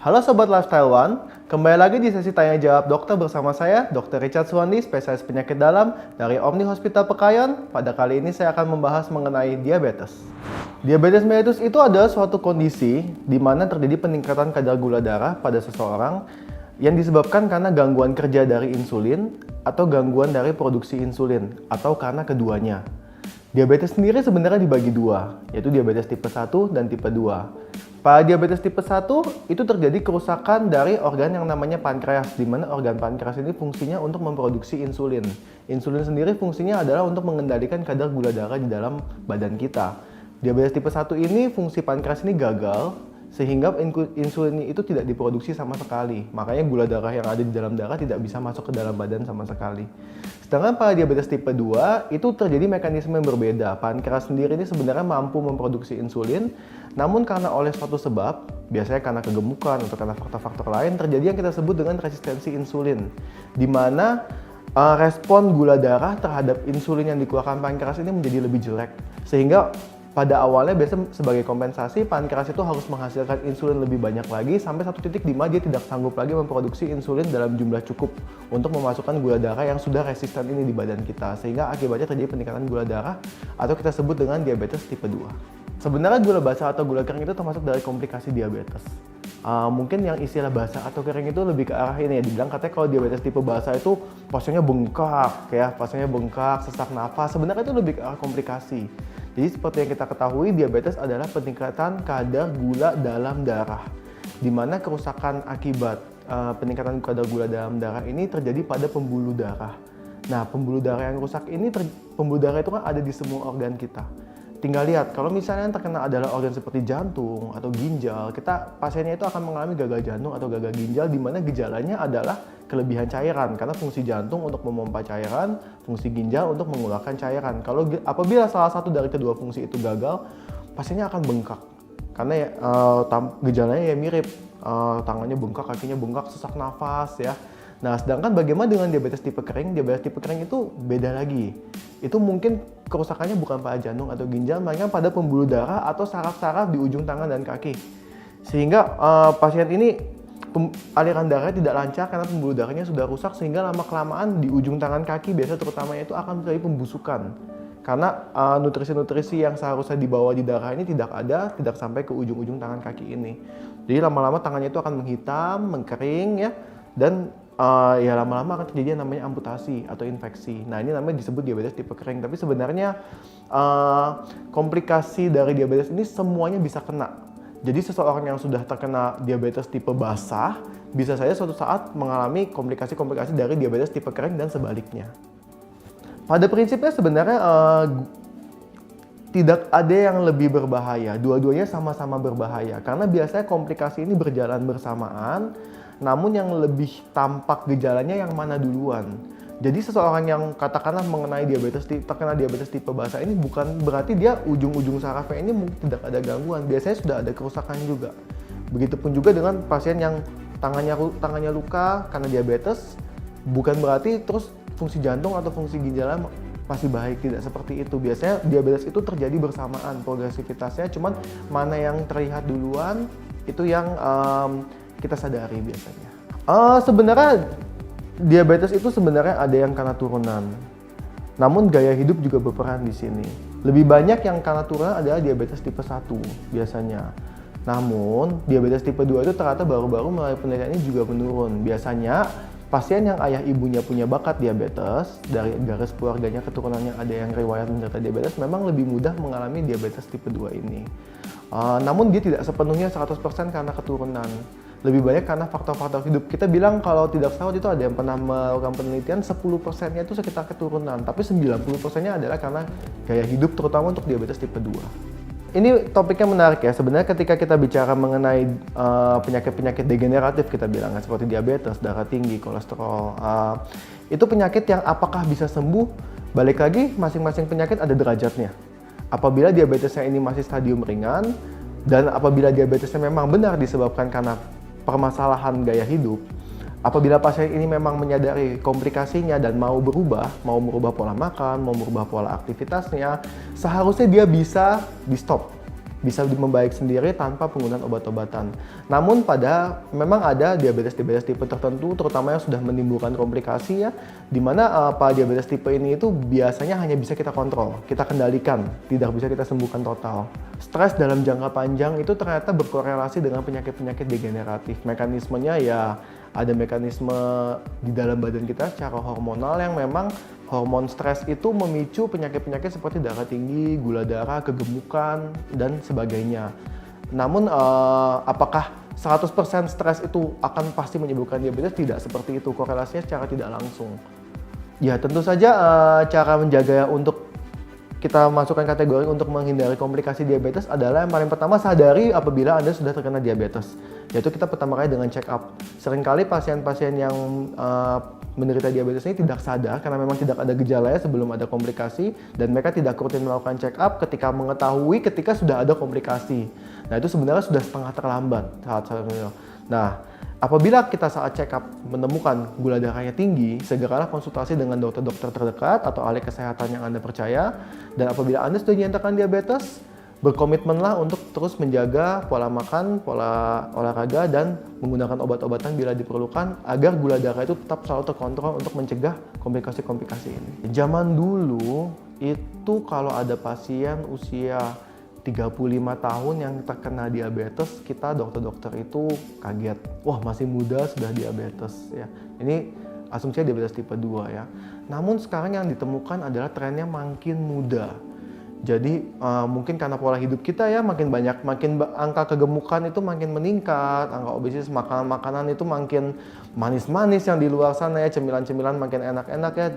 Halo Sobat Lifestyle One, kembali lagi di sesi tanya jawab dokter bersama saya, Dr. Richard Suwandi, spesialis penyakit dalam dari Omni Hospital Pekayon. Pada kali ini saya akan membahas mengenai diabetes. Diabetes mellitus itu adalah suatu kondisi di mana terjadi peningkatan kadar gula darah pada seseorang yang disebabkan karena gangguan kerja dari insulin atau gangguan dari produksi insulin atau karena keduanya. Diabetes sendiri sebenarnya dibagi dua, yaitu diabetes tipe 1 dan tipe 2. Pada diabetes tipe 1 itu terjadi kerusakan dari organ yang namanya pankreas, di mana organ pankreas ini fungsinya untuk memproduksi insulin. Insulin sendiri fungsinya adalah untuk mengendalikan kadar gula darah di dalam badan kita. Diabetes tipe 1 ini fungsi pankreas ini gagal, sehingga insulin itu tidak diproduksi sama sekali. Makanya gula darah yang ada di dalam darah tidak bisa masuk ke dalam badan sama sekali. Sedangkan pada diabetes tipe 2 itu terjadi mekanisme yang berbeda. Pankreas sendiri ini sebenarnya mampu memproduksi insulin, namun karena oleh suatu sebab, biasanya karena kegemukan atau karena faktor-faktor lain, terjadi yang kita sebut dengan resistensi insulin, di mana respon gula darah terhadap insulin yang dikeluarkan pankreas ini menjadi lebih jelek. Sehingga pada awalnya biasanya sebagai kompensasi, pankreas itu harus menghasilkan insulin lebih banyak lagi sampai satu titik di mana dia tidak sanggup lagi memproduksi insulin dalam jumlah cukup untuk memasukkan gula darah yang sudah resisten ini di badan kita. Sehingga akibatnya terjadi peningkatan gula darah atau kita sebut dengan diabetes tipe 2. Sebenarnya gula basah atau gula kering itu termasuk dari komplikasi diabetes. Mungkin yang istilah basah atau kering itu lebih ke arah ini ya, dibilang katanya kalau diabetes tipe basah itu pasiennya bengkak, sesak nafas. Sebenarnya itu lebih ke arah komplikasi. Jadi seperti yang kita ketahui, diabetes adalah peningkatan kadar gula dalam darah, di mana kerusakan akibat peningkatan kadar gula dalam darah ini terjadi pada pembuluh darah. Nah, pembuluh darah yang rusak ini, pembuluh darah itu kan ada di semua organ kita. Tinggal lihat, kalau misalnya yang terkena adalah organ seperti jantung atau ginjal, pasiennya itu akan mengalami gagal jantung atau gagal ginjal, di mana gejalanya adalah kelebihan cairan, karena fungsi jantung untuk memompa cairan, fungsi ginjal untuk mengeluarkan cairan. Apabila salah satu dari kedua fungsi itu gagal, pasiennya akan bengkak, karena gejalanya ya mirip, tangannya bengkak, kakinya bengkak, sesak nafas ya. Nah, sedangkan bagaimana dengan diabetes tipe kering? Diabetes tipe kering itu beda lagi. Itu mungkin kerusakannya bukan pada jantung atau ginjal, melainkan pada pembuluh darah atau saraf-saraf di ujung tangan dan kaki. Sehingga pasien ini aliran darahnya tidak lancar karena pembuluh darahnya sudah rusak, sehingga lama-kelamaan di ujung tangan kaki biasanya terutamanya itu akan terjadi pembusukan. Karena nutrisi-nutrisi yang seharusnya dibawa di darah ini tidak sampai ke ujung-ujung tangan kaki ini. Jadi lama-lama tangannya itu akan menghitam, mengkering ya, dan ya lama-lama akan terjadi yang namanya amputasi atau infeksi. Nah, ini namanya disebut diabetes tipe kering. Tapi sebenarnya komplikasi dari diabetes ini semuanya bisa kena. Jadi seseorang yang sudah terkena diabetes tipe basah bisa saja suatu saat mengalami komplikasi-komplikasi dari diabetes tipe kering dan sebaliknya. Pada prinsipnya sebenarnya tidak ada yang lebih berbahaya. Dua-duanya sama-sama berbahaya karena biasanya komplikasi ini berjalan bersamaan. Namun yang lebih tampak gejalanya yang mana duluan. Jadi seseorang yang katakanlah terkena diabetes tipe basah ini bukan berarti dia ujung-ujung sarafnya ini tidak ada gangguan. Biasanya sudah ada kerusakan juga. Begitupun juga dengan pasien yang tangannya luka karena diabetes, bukan berarti terus fungsi jantung atau fungsi ginjalnya masih baik. Tidak seperti itu. Biasanya diabetes itu terjadi bersamaan progresivitasnya, cuman mana yang terlihat duluan itu yang kita sadari biasanya. Sebenarnya diabetes itu sebenarnya ada yang karena turunan. Namun gaya hidup juga berperan di sini. Lebih banyak yang karena turunan adalah diabetes tipe 1 biasanya. Namun diabetes tipe 2 itu ternyata baru-baru melalui penelitian ini juga menurun. Biasanya pasien yang ayah ibunya punya bakat diabetes, dari garis keluarganya keturunannya ada yang riwayat menderita diabetes, memang lebih mudah mengalami diabetes tipe 2 ini. Namun dia tidak sepenuhnya 100% karena keturunan. Lebih banyak karena faktor-faktor hidup. Kita bilang kalau tidak salah itu ada yang pernah melakukan penelitian 10%-nya itu sekitar keturunan, tapi 90%-nya adalah karena gaya hidup, terutama untuk diabetes tipe 2. Ini topiknya menarik ya. Sebenarnya ketika kita bicara mengenai penyakit-penyakit degeneratif, kita bilang seperti diabetes, darah tinggi, kolesterol, itu penyakit yang apakah bisa sembuh? Balik lagi, masing-masing penyakit ada derajatnya. Apabila diabetesnya ini masih stadium ringan, dan apabila diabetesnya memang benar disebabkan karena permasalahan gaya hidup, apabila pasien ini memang menyadari komplikasinya dan mau merubah pola makan, mau merubah pola aktivitasnya, seharusnya dia bisa di stop. bisa membaik sendiri tanpa penggunaan obat-obatan. Namun memang ada diabetes tipe tertentu, terutama yang sudah menimbulkan komplikasi ya, di mana diabetes tipe ini itu biasanya hanya bisa kita kontrol, kita kendalikan, tidak bisa kita sembuhkan total. Stres dalam jangka panjang itu ternyata berkorelasi dengan penyakit-penyakit degeneratif. Mekanismenya ya ada mekanisme di dalam badan kita secara hormonal yang memang hormon stres itu memicu penyakit-penyakit seperti darah tinggi, gula darah, kegemukan, dan sebagainya. Namun apakah 100% stres itu akan pasti menyebabkan diabetes? Tidak seperti itu, korelasinya secara tidak langsung. Ya tentu saja cara menjaga untuk kita masukkan kategori untuk menghindari komplikasi diabetes adalah yang paling pertama, sadari apabila Anda sudah terkena diabetes. Yaitu kita pertama kali dengan check up. Seringkali pasien-pasien yang menderita diabetes ini tidak sadar karena memang tidak ada gejalanya sebelum ada komplikasi, dan mereka tidak rutin melakukan check up ketika mengetahui ketika sudah ada komplikasi. Nah itu sebenarnya sudah setengah terlambat saat-saatnya. Nah apabila kita saat check up menemukan gula darahnya tinggi, segeralah konsultasi dengan dokter-dokter terdekat atau ahli kesehatan yang Anda percaya. Dan apabila Anda sudah dinyatakan diabetes, berkomitmenlah untuk terus menjaga pola makan, pola olahraga, dan menggunakan obat-obatan bila diperlukan agar gula darah itu tetap selalu terkontrol untuk mencegah komplikasi-komplikasi ini. Zaman dulu itu kalau ada pasien usia 35 tahun yang terkena diabetes, kita dokter-dokter itu kaget. Wah, masih muda sudah diabetes ya. Ini asumsinya diabetes tipe 2 ya. Namun sekarang yang ditemukan adalah trennya makin muda. Jadi mungkin karena pola hidup kita ya makin banyak, angka kegemukan itu makin meningkat, angka obesitas, makanan-makanan itu makin manis-manis yang di luar sana ya, cemilan-cemilan makin enak-enak ya,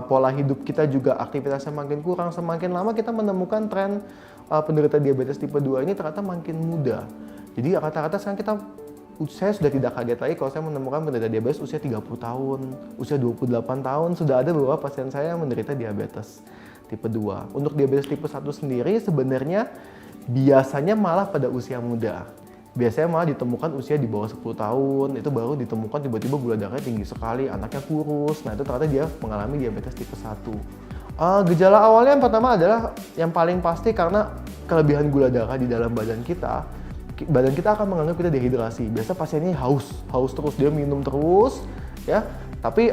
pola hidup kita juga aktivitasnya makin kurang, semakin lama kita menemukan tren penderita diabetes tipe 2 ini ternyata makin muda. Jadi rata-rata sekarang saya sudah tidak kaget lagi kalau saya menemukan penderita diabetes usia 30 tahun, usia 28 tahun, sudah ada beberapa pasien saya yang menderita diabetes tipe 2. Untuk diabetes tipe 1 sendiri sebenarnya biasanya malah pada usia muda. Biasanya malah ditemukan usia di bawah 10 tahun, itu baru ditemukan tiba-tiba gula darahnya tinggi sekali, anaknya kurus. Nah itu ternyata dia mengalami diabetes tipe 1. Gejala awalnya yang pertama adalah yang paling pasti karena kelebihan gula darah di dalam badan kita akan menganggap kita dehidrasi. Biasa pasien ini haus terus, dia minum terus ya, tapi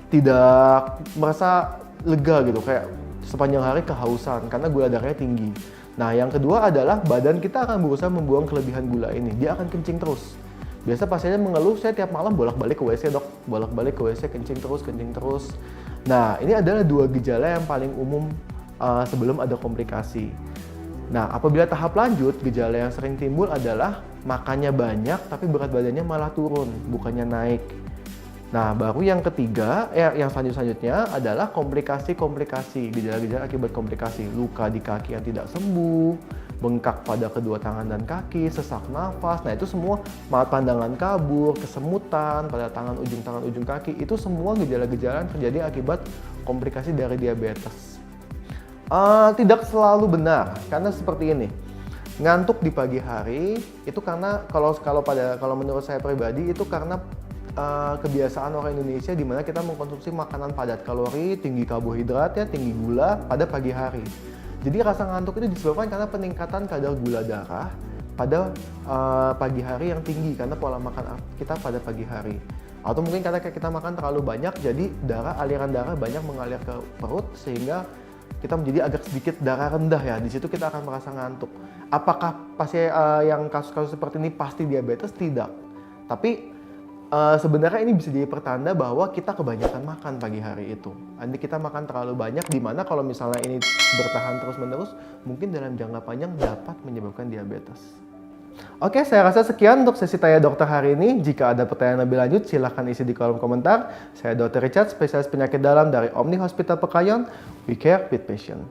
tidak merasa lega gitu, kayak sepanjang hari kehausan karena gula darahnya tinggi. Nah yang kedua adalah badan kita akan berusaha membuang kelebihan gula ini, dia akan kencing terus. Biasa pasiennya mengeluh, saya tiap malam bolak-balik ke WC dok, bolak-balik ke WC, kencing terus. Nah ini adalah dua gejala yang paling umum sebelum ada komplikasi. Nah apabila tahap lanjut, gejala yang sering timbul adalah makannya banyak tapi berat badannya malah turun, bukannya naik. Nah, baru yang ketiga, yang selanjutnya adalah komplikasi, gejala-gejala akibat komplikasi, luka di kaki yang tidak sembuh, bengkak pada kedua tangan dan kaki, sesak nafas. Nah, itu semua pandangan kabur, kesemutan pada tangan ujung kaki, itu semua gejala-gejala yang terjadi akibat komplikasi dari diabetes. Tidak selalu benar, karena seperti ini. Ngantuk di pagi hari itu karena kalau menurut saya pribadi itu karena kebiasaan orang Indonesia di mana kita mengkonsumsi makanan padat kalori, tinggi karbohidrat ya, tinggi gula pada pagi hari. Jadi rasa ngantuk itu disebabkan karena peningkatan kadar gula darah pada pagi hari yang tinggi karena pola makan kita pada pagi hari. Atau mungkin karena kita makan terlalu banyak, jadi aliran darah banyak mengalir ke perut sehingga kita menjadi agak sedikit darah rendah ya. Di situ kita akan merasa ngantuk. Apakah pasien yang kasus-kasus seperti ini pasti diabetes? Tidak. Tapi sebenarnya ini bisa jadi pertanda bahwa kita kebanyakan makan pagi hari itu. Nanti kita makan terlalu banyak, di mana kalau misalnya ini bertahan terus-menerus, mungkin dalam jangka panjang dapat menyebabkan diabetes. Oke, saya rasa sekian untuk sesi Tanya Dokter hari ini. Jika ada pertanyaan lebih lanjut, silahkan isi di kolom komentar. Saya Dr. Richard, spesialis penyakit dalam dari Omni Hospital Pekayon. We care with passion.